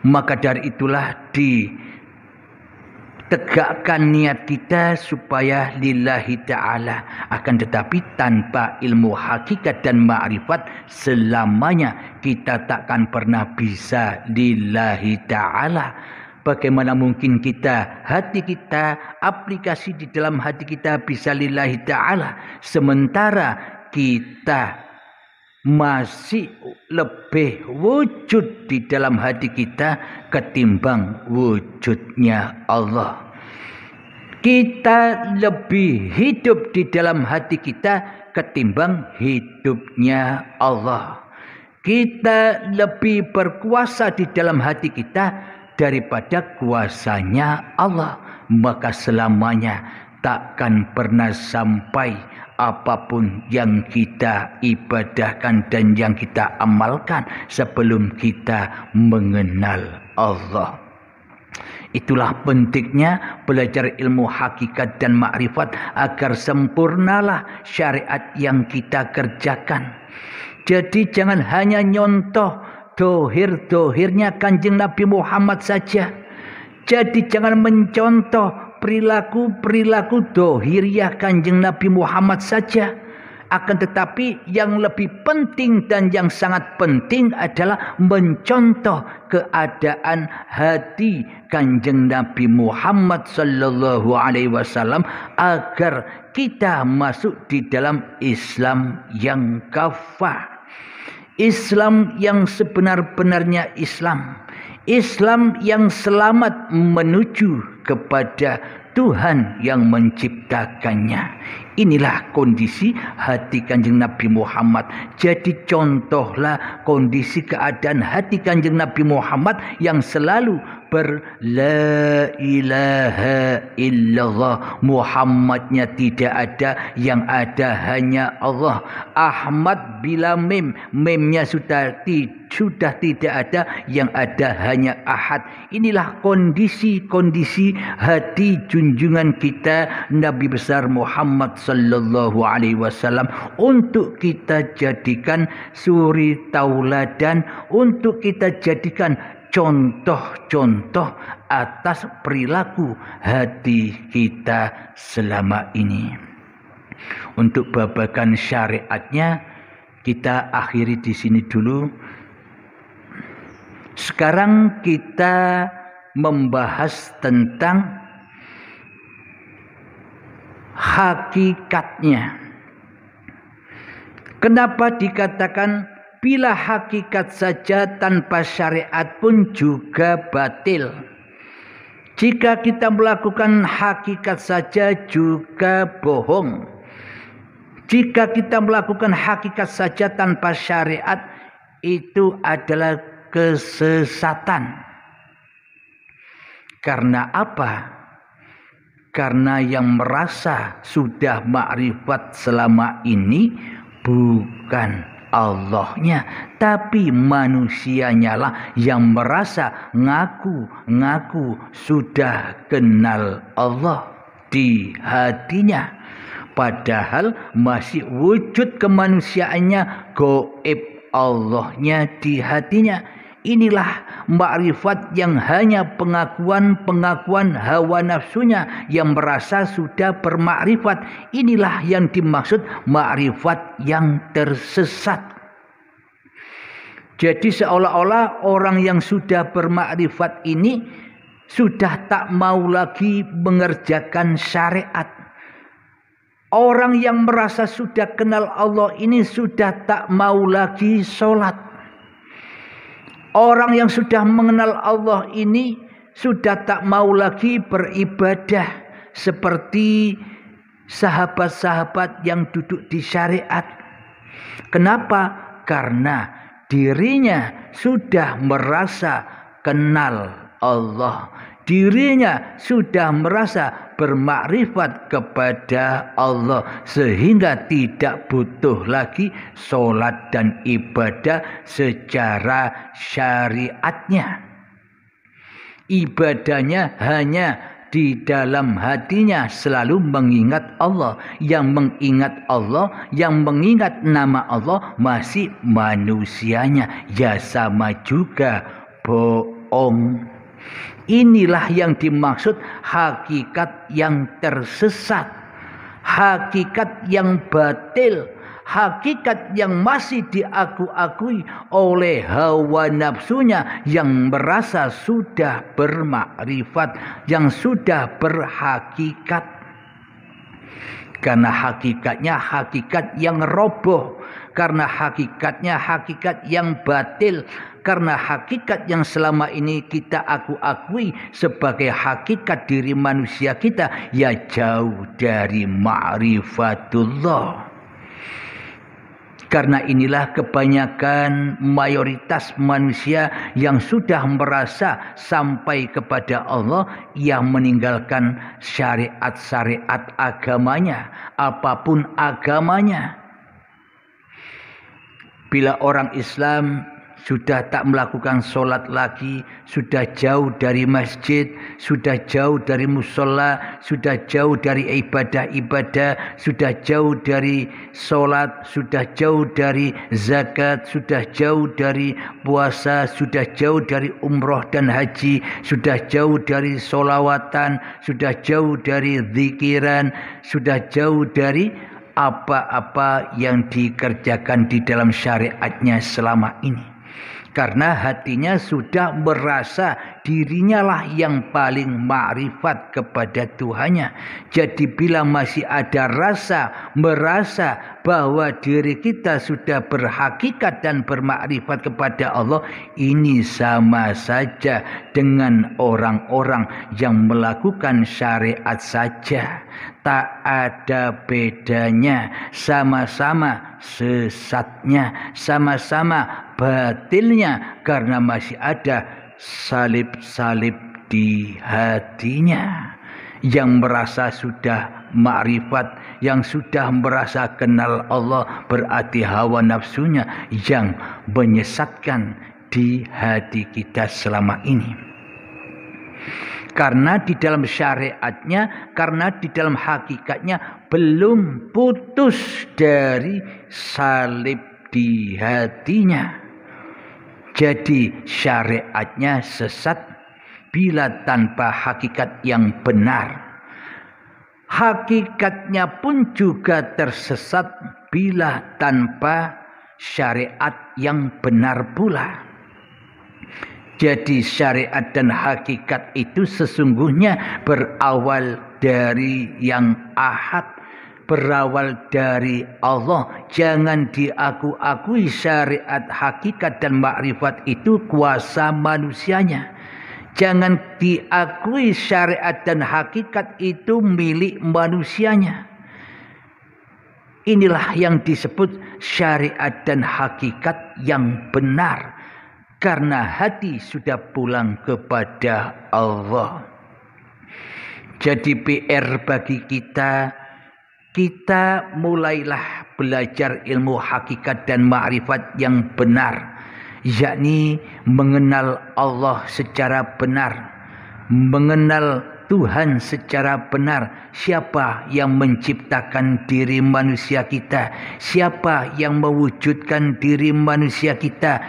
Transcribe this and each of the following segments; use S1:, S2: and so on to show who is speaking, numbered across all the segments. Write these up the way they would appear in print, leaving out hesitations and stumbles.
S1: Maka dari itulah ditegakkan niat kita supaya lillahi ta'ala. Akan tetapi tanpa ilmu hakikat dan ma'rifat, selamanya kita takkan pernah bisa lillahi ta'ala. Bagaimana mungkin hati kita, aplikasi di dalam hati kita bisa lillahi ta'ala, sementara kita masih lebih wujud di dalam hati kita ketimbang wujudnya Allah. Kita lebih hidup di dalam hati kita ketimbang hidupnya Allah. Kita lebih berkuasa di dalam hati kita daripada kuasanya Allah. Maka selamanya takkan pernah sampai apapun yang kita ibadahkan dan yang kita amalkan sebelum kita mengenal Allah. Itulah pentingnya belajar ilmu hakikat dan makrifat agar sempurnalah syariat yang kita kerjakan. Jadi jangan hanya nyontoh dohir-dohirnya Kanjeng Nabi Muhammad saja. Jadi jangan mencontoh perilaku dohiriah Kanjeng Nabi Muhammad saja. Akan tetapi yang lebih penting dan yang sangat penting adalah mencontoh keadaan hati Kanjeng Nabi Muhammad sallallahu alaihi wasallam agar kita masuk di dalam Islam yang kafah. Islam yang sebenar-benarnya Islam. Islam yang selamat menuju kepada Tuhan yang menciptakannya. Inilah kondisi hati Kanjeng Nabi Muhammad. Jadi contohlah kondisi keadaan hati Kanjeng Nabi Muhammad yang selalu la ilaha illallah. Muhammadnya tidak ada, yang ada hanya Allah. Ahmad bila memnya sudah tidak ada, yang ada hanya Ahad. Inilah kondisi hati junjungan kita Nabi besar Muhammad sallallahu alaihi wasallam, untuk kita jadikan suri tauladan, untuk kita jadikan contoh-contoh atas perilaku hati kita selama ini. Untuk babakan syariatnya kita akhiri di sini dulu. Sekarang kita membahas tentang hakikatnya. Kenapa dikatakan bila hakikat saja tanpa syariat pun juga batil? Jika kita melakukan hakikat saja juga bohong. Jika kita melakukan hakikat saja tanpa syariat, itu adalah kesesatan. Karena apa? Karena yang merasa sudah makrifat selama ini bukan Allahnya, tapi manusianya lah yang merasa ngaku sudah kenal Allah di hatinya, padahal masih wujud kemanusiaannya gaib Allahnya di hatinya. Inilah makrifat yang hanya pengakuan hawa nafsunya yang merasa sudah bermakrifat. Inilah yang dimaksud makrifat yang tersesat. Jadi seolah-olah orang yang sudah bermakrifat ini sudah tak mau lagi mengerjakan syariat. Orang yang merasa sudah kenal Allah ini sudah tak mau lagi sholat. Orang yang sudah mengenal Allah ini sudah tak mau lagi beribadah seperti sahabat-sahabat yang duduk di syariat. Kenapa? Karena dirinya sudah merasa kenal Allah. Dirinya sudah merasa bermakrifat kepada Allah, sehingga tidak butuh lagi sholat dan ibadah secara syariatnya. Ibadahnya hanya di dalam hatinya selalu mengingat Allah. Yang mengingat Allah, yang mengingat nama Allah masih manusianya. Ya sama juga bohong. bohong. Inilah yang dimaksud hakikat yang tersesat, hakikat yang batil, hakikat yang masih diaku-akui oleh hawa nafsunya yang merasa sudah bermakrifat, yang sudah berhakikat. Karena hakikatnya hakikat yang roboh, karena hakikatnya hakikat yang batil, karena hakikat yang selama ini kita akui sebagai hakikat diri manusia kita ya jauh dari ma'rifatullah. Karena inilah kebanyakan mayoritas manusia yang sudah merasa sampai kepada Allah yang meninggalkan syariat-syariat agamanya, apapun agamanya. Bila orang Islam sudah tak melakukan sholat lagi, sudah jauh dari masjid, sudah jauh dari musola, sudah jauh dari ibadah-ibadah, sudah jauh dari sholat, sudah jauh dari zakat, sudah jauh dari puasa, sudah jauh dari umroh dan haji, sudah jauh dari sholawatan, sudah jauh dari zikiran, sudah jauh dari apa-apa yang dikerjakan di dalam syariatnya selama ini. Karena hatinya sudah merasa dirinya lah yang paling ma'rifat kepada Tuhannya. Jadi bila masih ada merasa bahwa diri kita sudah berhakikat dan bermakrifat kepada Allah, ini sama saja dengan orang-orang yang melakukan syariat saja. Tak ada bedanya, sama-sama sesatnya, sama-sama batilnya, karena masih ada salib-salib di hatinya. Yang merasa sudah makrifat, yang sudah merasa kenal Allah, berarti hawa nafsunya yang menyesatkan di hati kita selama ini. Karena di dalam syariatnya, karena di dalam hakikatnya belum putus dari salib di hatinya. Jadi syariatnya sesat bila tanpa hakikat yang benar. Hakikatnya pun juga tersesat bila tanpa syariat yang benar pula. Jadi syariat dan hakikat itu sesungguhnya berawal dari yang ahad, berawal dari Allah. Jangan diaku-akui syariat, hakikat dan makrifat itu kuasa manusianya. Jangan diakui syariat dan hakikat itu milik manusianya. Inilah yang disebut syariat dan hakikat yang benar. Karena hati sudah pulang kepada Allah. Jadi PR bagi kita mulailah belajar ilmu hakikat dan ma'rifat yang benar. Yakni mengenal Allah secara benar. Mengenal Tuhan secara benar. Siapa yang menciptakan diri manusia kita? Siapa yang mewujudkan diri manusia kita?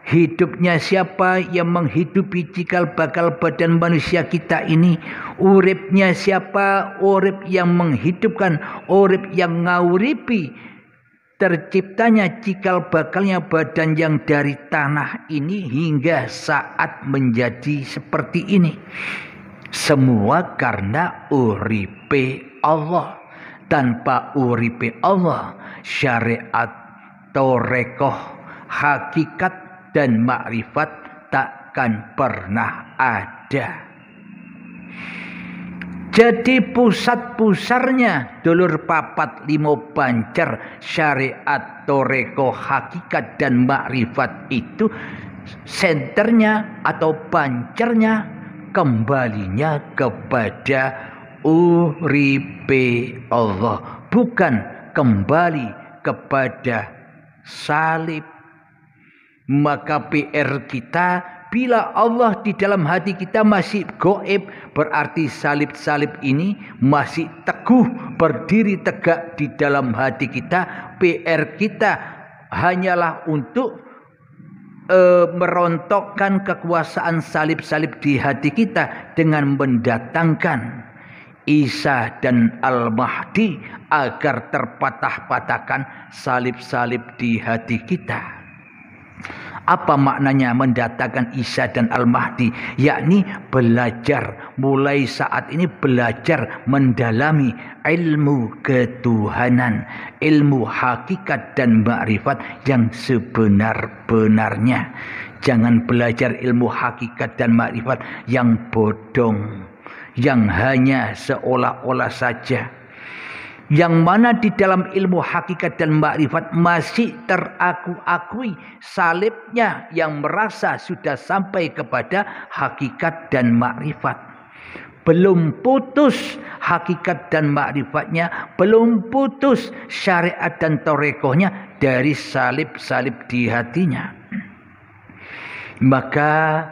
S1: Hidupnya siapa yang menghidupi cikal bakal badan manusia kita ini? Uripnya siapa? Urip yang menghidupkan, urip yang nguripi terciptanya cikal bakalnya badan yang dari tanah ini hingga saat menjadi seperti ini. Semua karena uripe Allah. Tanpa uripe Allah, syariat, torekoh, hakikat dan makrifat takkan pernah ada. Jadi pusat-pusarnya dulur papat limo pancer syariat, toreko, hakikat dan makrifat itu, senternya atau pancernya kembalinya kepada uripe Allah, bukan kembali kepada salib. Maka PR kita, bila Allah di dalam hati kita masih goib, berarti salib-salib ini masih teguh berdiri tegak di dalam hati kita. PR kita hanyalah untuk merontokkan kekuasaan salib-salib di hati kita dengan mendatangkan Isa dan Al-Mahdi agar terpatah-patahkan salib-salib di hati kita. Apa maknanya mendatangkan Isa dan Al-Mahdi? Yakni belajar, mulai saat ini belajar mendalami ilmu ketuhanan, ilmu hakikat dan ma'rifat yang sebenar-benarnya. Jangan belajar ilmu hakikat dan ma'rifat yang bodong, yang hanya seolah-olah saja, yang mana di dalam ilmu hakikat dan makrifat masih teraku-akui salibnya yang merasa sudah sampai kepada hakikat dan makrifat. Belum putus hakikat dan makrifatnya, belum putus syariat dan torekohnya dari salib-salib di hatinya. Maka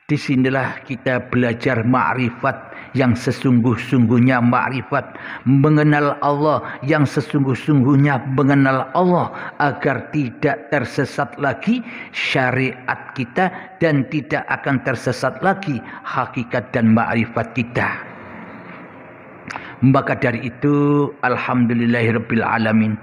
S1: disinilah kita belajar ma'rifat yang sesungguh-sungguhnya ma'rifat, mengenal Allah yang sesungguh-sungguhnya mengenal Allah, agar tidak tersesat lagi syariat kita dan tidak akan tersesat lagi hakikat dan ma'rifat kita. Maka dari itu, alhamdulillahirabbil alamin.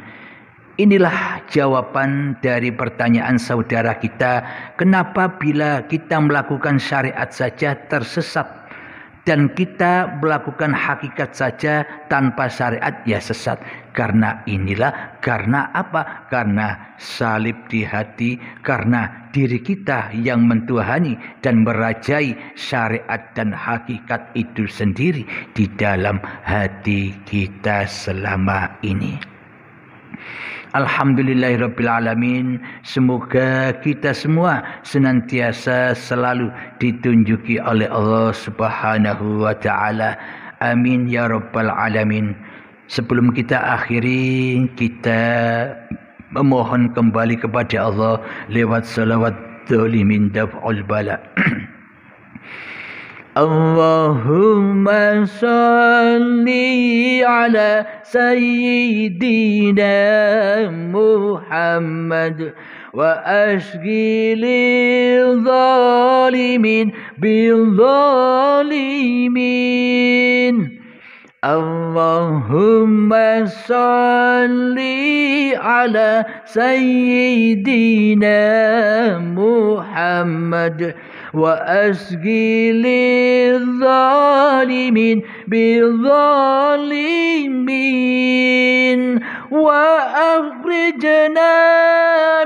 S1: Inilah jawaban dari pertanyaan saudara kita, kenapa bila kita melakukan syariat saja tersesat dan kita melakukan hakikat saja tanpa syariat ya sesat. Karena inilah, karena apa? Karena salib di hati, karena diri kita yang mentuhani dan merajai syariat dan hakikat itu sendiri di dalam hati kita selama ini. Alhamdulillahirabbil alamin. Semoga kita semua senantiasa selalu ditunjuki oleh Allah Subhanahu wa taala. Amin ya rabbal alamin. Sebelum kita akhiri, kita memohon kembali kepada Allah lewat salawat dzalimin daf'ul bala. Allahumma salli ala sayyidina Muhammad wa ashghilil zalimin bil zalimin. Allahumma salli ala sayyidina Muhammad wa asghilil zalimin bil zalimin wa akhrijna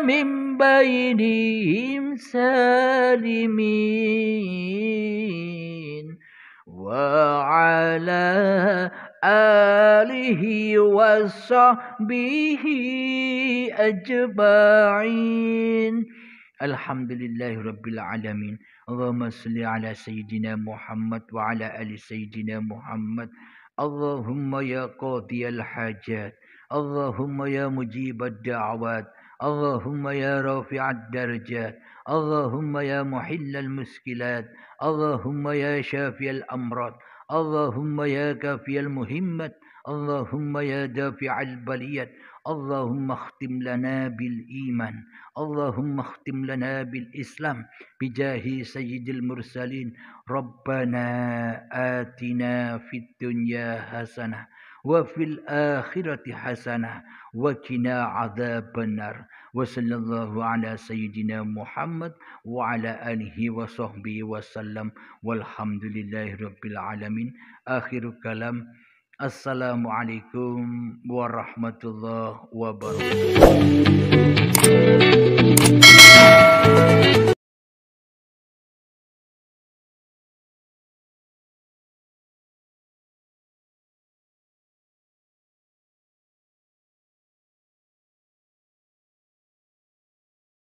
S1: min bainihim salimin wa ala alihi wa sahbihi ajma'in. Alhamdulillahirabbil alamin. Allahumma salli ala sayyidina Muhammad wa ala ali sayyidina Muhammad. Allahumma ya qadiyal hajat, Allahumma ya mujibad da'awat, Allahumma ya rafi'ad darajat, Allahumma ya muhillal muskilat, Allahumma ya syafiyal amrad, Allahumma ya kafiyal muhimmat, Allahumma ya dafi'al baliyat. اللهم اختم لنا بالإيمان، اللهم اختم لنا بالإسلام بجاه سيد المرسلين. ربنا آتنا في الدنيا حسنة وفي الآخرة حسنة وقنا عذاب النار. وصلى الله على سيدنا محمد وعلى آله وصحبه وسلم والحمد لله رب العالمين. آخر كلام. Assalamualaikum warahmatullahi wabarakatuh.